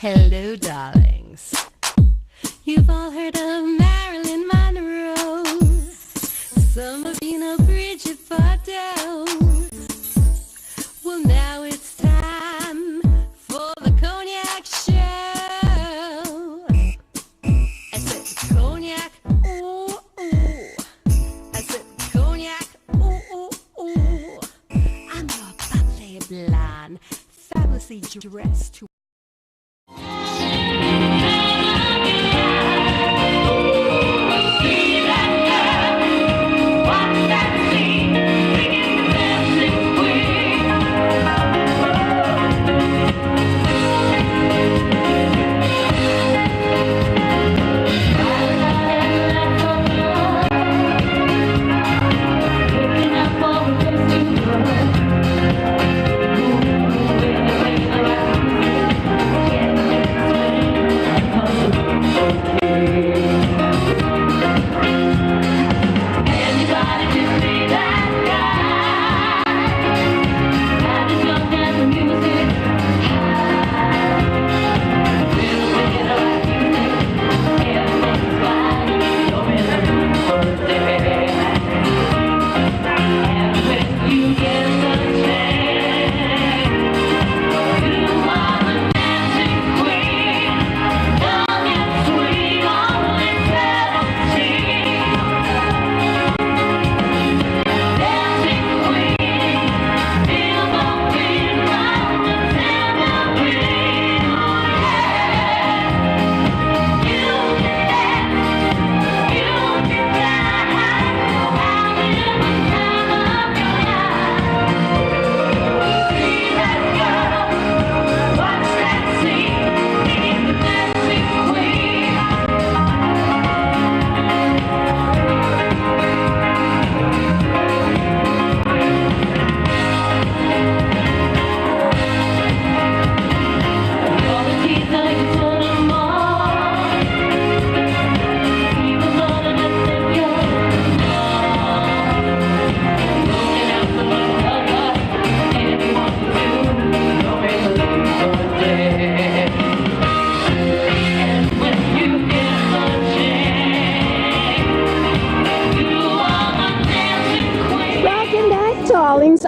Hello, darlings. You've all heard of Marilyn Monroe. Some of you know Bridget Bardot. Well, now it's time for the Cognac show. I said Cognac, ooh, ooh. I said Cognac, ooh, ooh, ooh. I'm your bubbly blonde, fabulously dressed to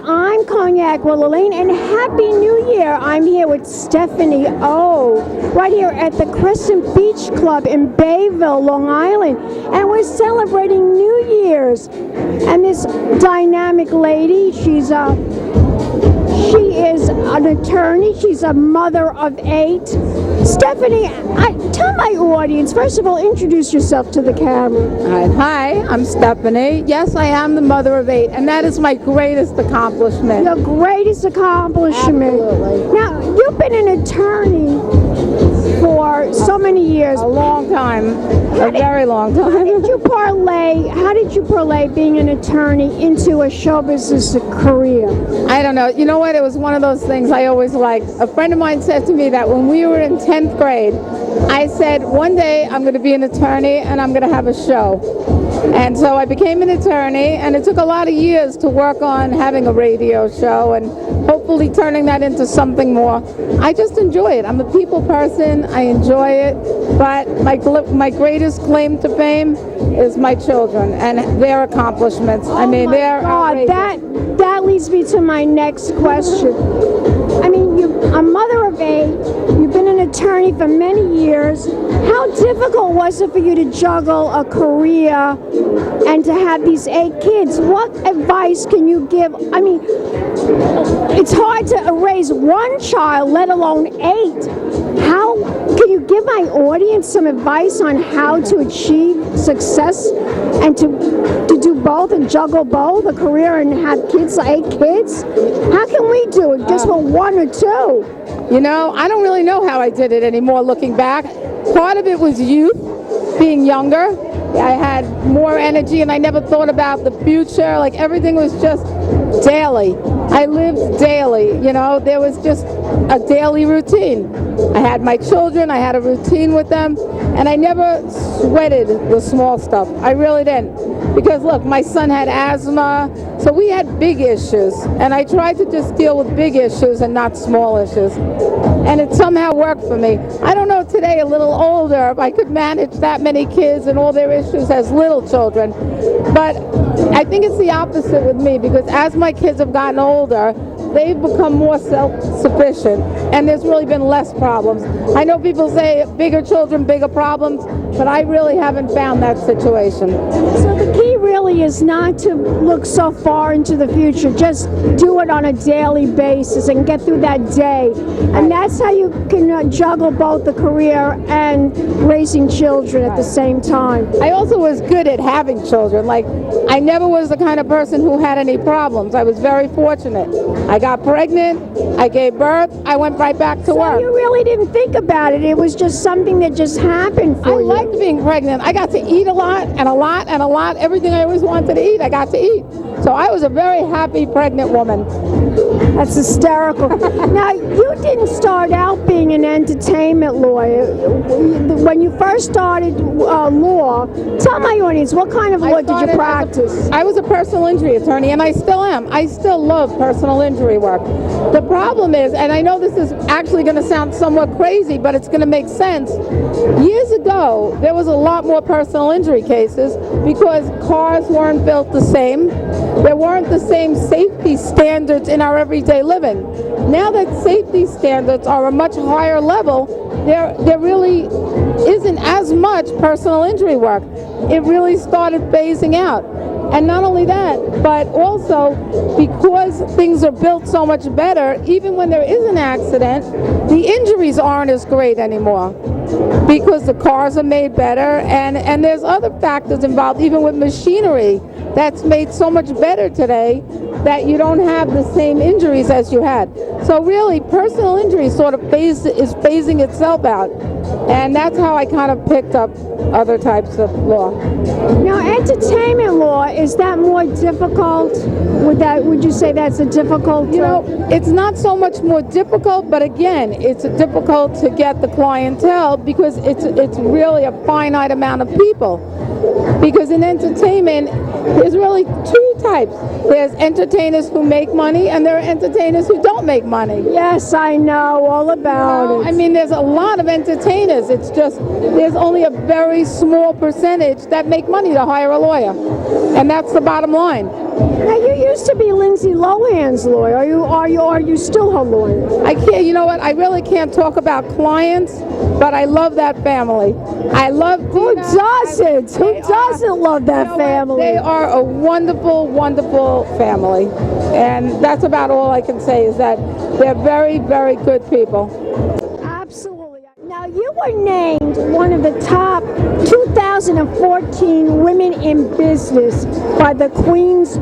I'm Cognac Wellerlane, and Happy New Year! I'm here with Stephanie O, right here at the Crescent Beach Club in Bayville, Long Island, and we're celebrating New Year's. And this dynamic lady, she is an attorney. She's a mother of 8. Stephanie, tell my audience, first of all, introduce yourself to the camera. Hi, I'm Stephanie. Yes, I am the mother of 8, and that is my greatest accomplishment. Your greatest accomplishment. Absolutely. Now, you've been an attorney for so many years. A long time. A very long time. How did you parlay being an attorney into a show business career? I don't know. You know what? It was one of those things I always liked. A friend of mine said to me that when we were in 10th grade, I said, one day I'm going to be an attorney and I'm going to have a show. And so I became an attorney, and it took a lot of years to work on having a radio show and hopefully turning that into something more. I just enjoy it. I'm a people person. I enjoy it. But my greatest claim to fame is my children and their accomplishments. Oh, I mean, they're outrageous. That leads me to my next question. I mean, you're a mother of 8. You've been an attorney for many years. How difficult was it for you to juggle a career and to have these 8 kids? What advice can you give? I mean, it's hard to raise one child, let alone 8. How can you give my audience some advice on how to achieve success and to do both and juggle both, a career and have kids, 8 kids? How can we do it just with 1 or 2? You know, I don't really know how I did it anymore looking back. Part of it was youth, being younger. I had more energy and I never thought about the future. Like, everything was just daily. I lived daily, you know. There was just a daily routine. I had my children, I had a routine with them, and I never sweated the small stuff. I really didn't. Because look, my son had asthma, So we had big issues, and I tried to just deal with big issues and not small issues. And it somehow worked for me. I don't know today, a little older, if I could manage that many kids and all their issues as little children. But I think it's the opposite with me, because as my kids have gotten older, they've become more self-sufficient, and there's really been less problems. I know people say bigger children, bigger problems, but I really haven't found that situation. So the key really is not to look so far into the future, just do it on a daily basis and get through that day. And that's how you can juggle both the career and raising children at the same time. I also was good at having children. Like, I never was the kind of person who had any problems. I was very fortunate. I got pregnant, I gave birth, I went right back to work. So you really didn't think about it, it was just something that just happened for you. I liked being pregnant. I got to eat a lot and a lot and a lot. Everything I always wanted to eat, I got to eat. So I was a very happy pregnant woman. That's hysterical. Now, you didn't start out being an entertainment lawyer. When you first started law, tell my audience, what kind of law did you practice? I was a personal injury attorney, and I still am. I still love personal injury work. The problem is, and I know this is actually going to sound somewhat crazy, but it's going to make sense. Years ago, there was a lot more personal injury cases because cars weren't built the same. There weren't the same safety standards in our everyday living. Now that safety standards are a much higher level, there really isn't as much personal injury work. It really started phasing out. And not only that, but also because things are built so much better, even when there is an accident, the injuries aren't as great anymore because the cars are made better, and there's other factors involved, even with machinery that's made so much better today that you don't have the same injuries as you had. So really, personal injury sort of is phasing itself out. And that's how I kind of picked up other types of law. Now, entertainment law, is that more difficult? Would you say that's a difficult? You know, it's not so much more difficult, but again, it's difficult to get the clientele because it's really a finite amount of people. Because in entertainment, there's really two types. There's entertainers who make money, and there are entertainers who don't make money. Yes, I know all about it. I mean, there's a lot of entertainers. It's just there's only a very small percentage that make money to hire a lawyer, and that's the bottom line. Now, you used to be Lindsay Lohan's lawyer. Are you still her lawyer? I can't. You know what? I really can't talk about clients, but I love that family. I love. Who doesn't? Who doesn't love that family? They are a wonderful, wonderful family, and that's about all I can say. Is that they're very, very good people. Absolutely. Now, you were named one of the top 2014 women in business by the Queen's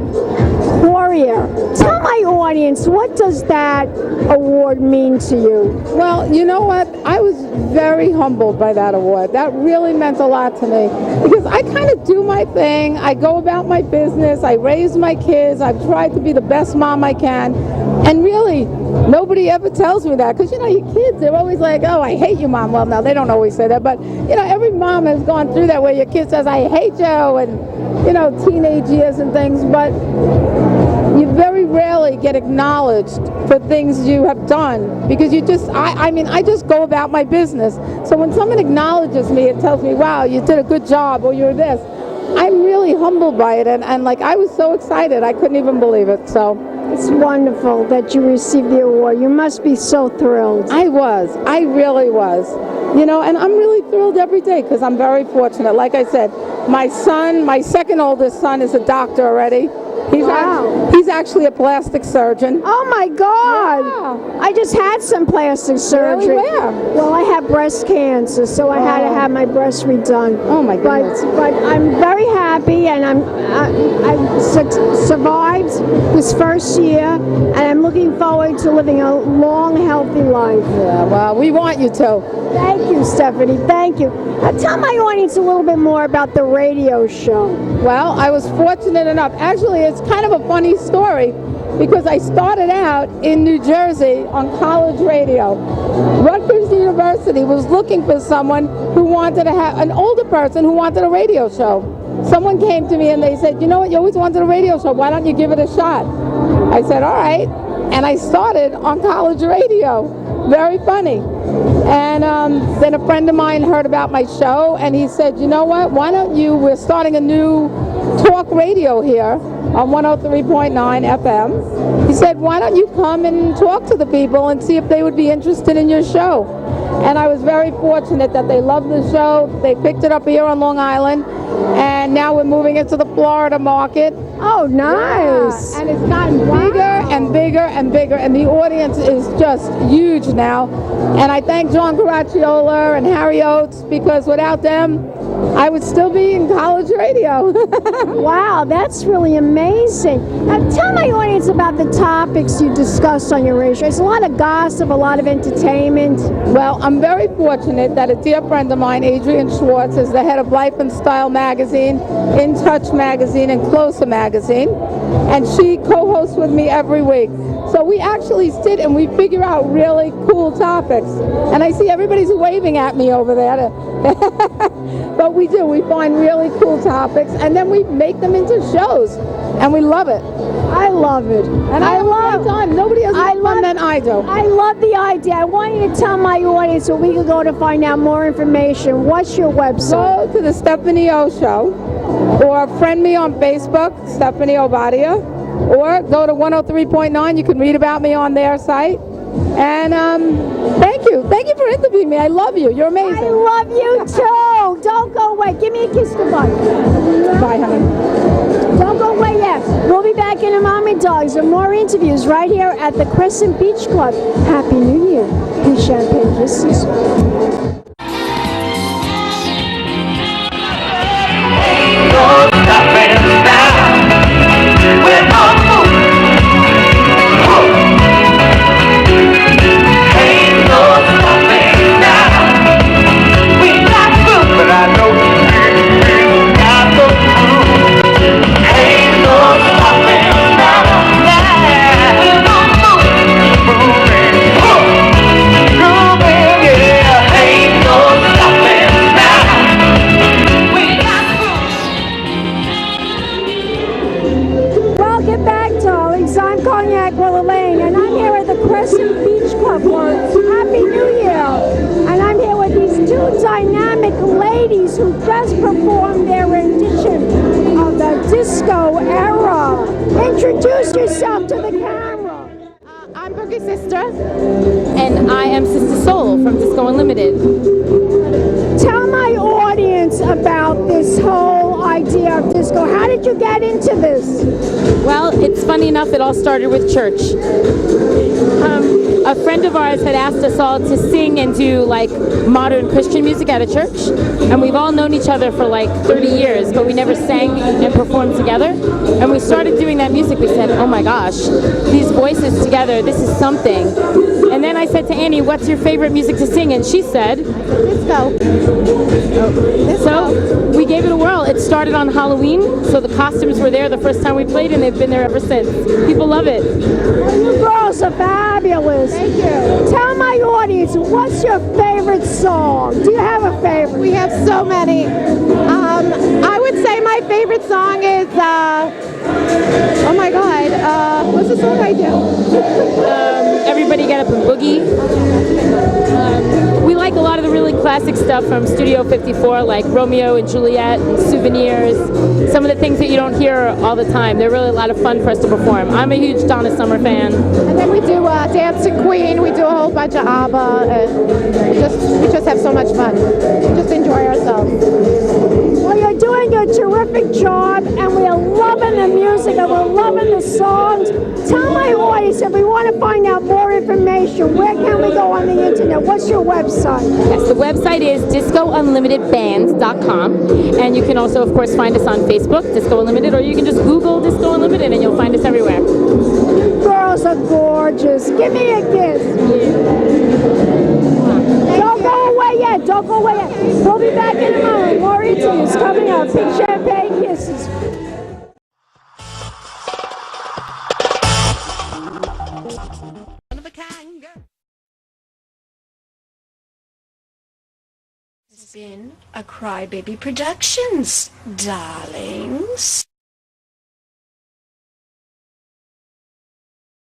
Courier. Tell my audience, what does that award mean to you? Well, you know what? I was very humbled by that award. That really meant a lot to me because I kind of do my thing. I go about my business. I raise my kids. I've tried to be the best mom I can. And really, nobody ever tells me that because, you know, your kids, they're always like, oh, I hate you, Mom. Well, no, they don't always say that. But, you know, every mom has gone through that where your kid says, I hate you, and, you know, teenage years and things. But you very rarely get acknowledged for things you have done because you just, I mean, I just go about my business. So when someone acknowledges me and tells me, wow, you did a good job or you're this, I'm really humbled by it. And like, I was so excited. I couldn't even believe it. So it's wonderful that you received the award. You must be so thrilled. I really was. You know, and I'm really thrilled every day because I'm very fortunate. Like I said, my son, my second oldest son, is a doctor already. He's actually a plastic surgeon. Oh my God! Yeah. I just had some plastic surgery. Really? Where? Well, I have breast cancer, so I had to have my breast redone. Oh my goodness! But I'm very happy, and I survived this first year, and I'm looking forward to living a long, healthy life. Yeah. Well, we want you to. Thank you, Stephanie. Thank you. Tell my audience a little bit more about the radio show. Well, I was fortunate enough. Actually, it's kind of a funny story because I started out in New Jersey on college radio. Rutgers University was looking for someone who wanted to have an older person who wanted a radio show. someone came to me and they said, you know what, you always wanted a radio show, why don't you give it a shot? I said, all right, and I started on college radio. Very funny. And then a friend of mine heard about my show and he said, you know what, why don't you, we're starting a new talk radio here on 103.9 FM. He said, why don't you come and talk to the people and see if they would be interested in your show? And I was very fortunate that they loved the show. They picked it up here on Long Island, and now we're moving into the Florida market. Oh, nice. Yeah, and it's gotten bigger and bigger and bigger, and the audience is just huge now. And I thank John Caracciolo and Harry Oates, because without them, I would still be in college radio. Wow, that's really amazing. Now, tell my audience about the topics you discuss on your radio. There's a lot of gossip, a lot of entertainment. Well, I'm very fortunate that a dear friend of mine, Adrian Schwartz, is the head of Life and Style magazine, In Touch magazine, and Closer magazine, and she co-hosts with me every week. So we actually sit and we figure out really cool topics. And I see everybody's waving at me over there. But we do. We find really cool topics, and then we make them into shows, and we love it. I love it. And I love time. Nobody has more fun than I do. I love the idea. I want you to tell my audience where we can go to find out more information. What's your website? Go to the Stephanie O Show, or friend me on Facebook, Stephanie Ovadia, or go to 103.9. You can read about me on their site. And thank you. Thank you for interviewing me. I love you. You're amazing. I love you too. Don't go away. Give me a kiss goodbye. Bye, honey. Don't go away yet. We'll be back in a moment, dogs, with more interviews right here at the Crescent Beach Club. Happy New Year. Peace, champagne kisses. Welcome back, darlings. I'm Cognac, Wellerlane, and I'm here at the Crescent Beach Club for Happy New Year. And I'm here with these two dynamic ladies who just performed their rendition of the disco era. Introduce yourself to the camera. I'm Boogie Sista, and I am Sista Soul from Disco Unlimited. Tell my audience about this whole idea of disco. How did you get into this? Well, it's funny enough, it all started with church. A friend of ours had asked us all to sing and do like modern Christian music at a church, and we've all known each other for like 30 years, but we never sang and performed together. And we started doing that music. We said, oh my gosh, these voices together, this is something. And then I said to Annie, what's your favorite music to sing? And she said, disco. So we gave it a whirl. It started on Halloween, so the costumes were there the first time we played, and they've been there ever since. People love it. You girls are fabulous. Thank you. Tell my audience, what's your favorite song? Do you have a favorite? We have so many. I would say my favorite song is, oh my God, what's the song I do? Everybody Get Up and Boogie. We like a lot of the really classic stuff from Studio 54, like Romeo and Juliet and Souvenirs. Some of the things that you don't hear all the time. They're really a lot of fun for us to perform. I'm a huge Donna Summer fan. And then we do Dancing Queen. We do a whole bunch of ABBA. And we just have so much fun. We just enjoy ourselves. Well, you're doing a terrific job, and we're loving the music, and we're loving the songs. Tell my audience, if we want to find out more information, where can we go on the internet? What's your website? Yes, the website is discounlimitedbands.com, and you can also, of course, find us on Facebook, Disco Unlimited, or you can just Google Disco Unlimited and you'll find us everywhere. You girls are gorgeous. Give me a kiss. Don't go away yet. Don't go away yet. We'll be back in a moment. More interviews coming up. Big champagne kisses. been a Crybaby Productions, darlings.